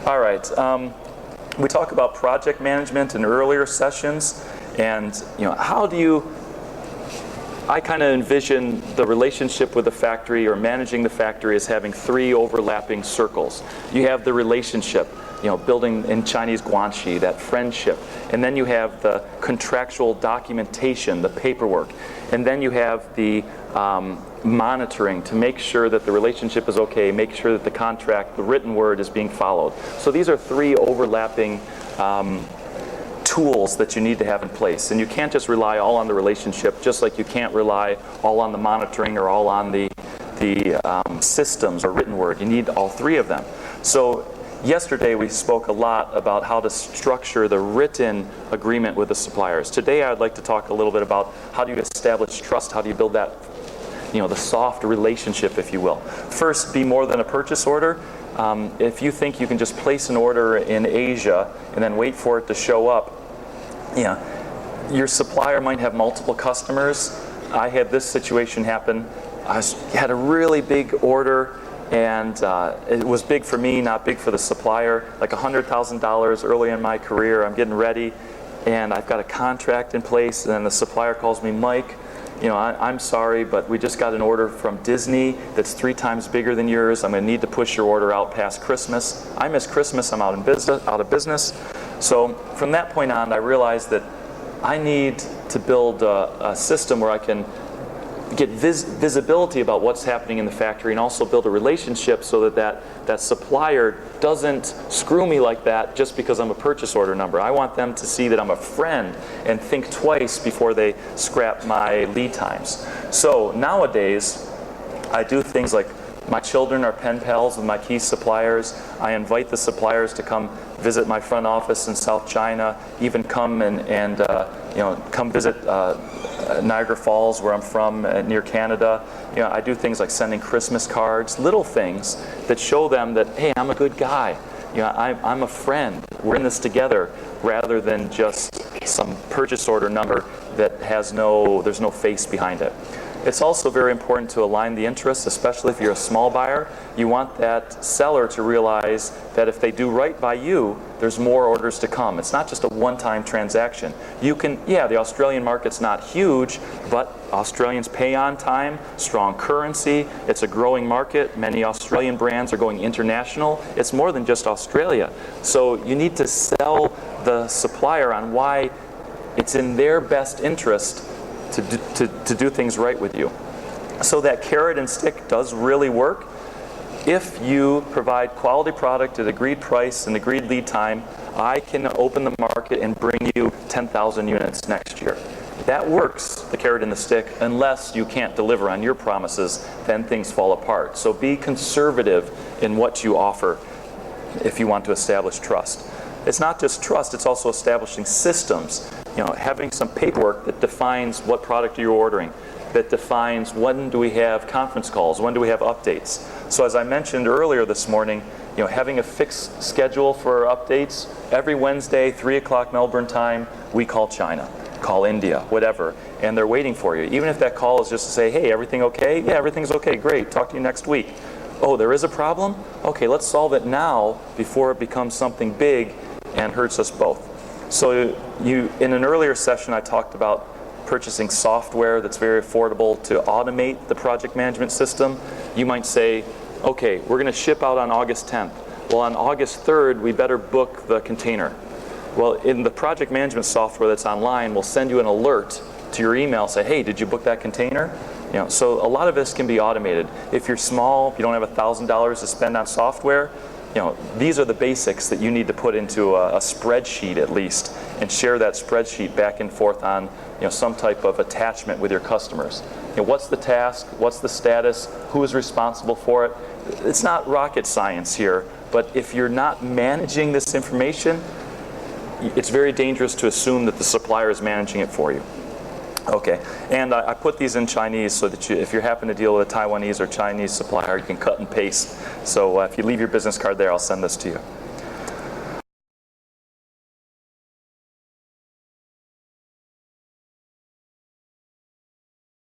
All right. We talk about project management in earlier sessions, and how do you? I kind of envision the relationship with the factory or managing the factory as having three overlapping circles. You have the relationship, building in Chinese guanxi, that friendship, and then you have the contractual documentation, the paperwork, and then you have the monitoring to make sure that the relationship is okay, make sure that the contract, the written word, is being followed. So these are three overlapping tools that you need to have in place, and you can't just rely all on the relationship, just like you can't rely all on the monitoring or all on the systems or written word. You need all three of them. So yesterday we spoke a lot about how to structure the written agreement with the suppliers. Today I'd like to talk a little bit about how do you establish trust, how do you build that, the soft relationship, if you will. First, be more than a purchase order. If you think you can just place an order in Asia and then wait for it to show up, your supplier might have multiple customers. I had this situation happen. I had a really big order, and it was big for me, not big for the supplier, like $100,000 early in my career. I'm getting ready, and I've got a contract in place, and then the supplier calls me, Mike, I'm sorry, but we just got an order from Disney that's 3 times bigger than yours. I'm going to need to push your order out past Christmas. I miss Christmas. I'm out of business. So from that point on, I realized that I need to build a system where I can get visibility about what's happening in the factory, and also build a relationship so that supplier doesn't screw me like that just because I'm a purchase order number. I want them to see that I'm a friend and think twice before they scrap my lead times. So nowadays, I do things like, my children are pen pals with my key suppliers. I invite the suppliers to come visit my front office in South China, even come and come visit Niagara Falls, where I'm from, near Canada. I do things like sending Christmas cards, little things that show them that, hey, I'm a good guy. I'm a friend. We're in this together, rather than just some purchase order number that there's no face behind it. It's also very important to align the interests, especially if you're a small buyer. You want that seller to realize that if they do right by you, there's more orders to come. It's not just a one-time transaction. The Australian market's not huge, but Australians pay on time, strong currency, it's a growing market. Many Australian brands are going international. It's more than just Australia. So you need to sell the supplier on why it's in their best interest to do things right with you. So that carrot and stick does really work. If you provide quality product at agreed price and agreed lead time, I can open the market and bring you 10,000 units next year. That works, the carrot and the stick, unless you can't deliver on your promises, then things fall apart. So be conservative in what you offer if you want to establish trust. It's not just trust, it's also establishing systems. Having some paperwork that defines what product you're ordering, that defines when do we have conference calls, when do we have updates. So as I mentioned earlier this morning, having a fixed schedule for updates. Every Wednesday, 3 o'clock Melbourne time, we call China, call India, whatever, and they're waiting for you. Even if that call is just to say, hey, everything okay? Yeah, everything's okay, great, talk to you next week. Oh, there is a problem? Okay, let's solve it now before it becomes something big and hurts us both. So in an earlier session, I talked about purchasing software that's very affordable to automate the project management system. You might say, okay, we're going to ship out on August 10th. Well, on August 3rd, we better book the container. Well, in the project management software that's online, we'll send you an alert to your email, say, hey, did you book that container? So a lot of this can be automated. If you're small, if you don't have $1,000 to spend on software, these are the basics that you need to put into a spreadsheet at least, and share that spreadsheet back and forth on some type of attachment with your customers. What's the task? What's the status? Who is responsible for it? It's not rocket science here, but if you're not managing this information, it's very dangerous to assume that the supplier is managing it for you. Okay, and I put these in Chinese so that if you happen to deal with a Taiwanese or Chinese supplier, you can cut and paste. So if you leave your business card there, I'll send this to you.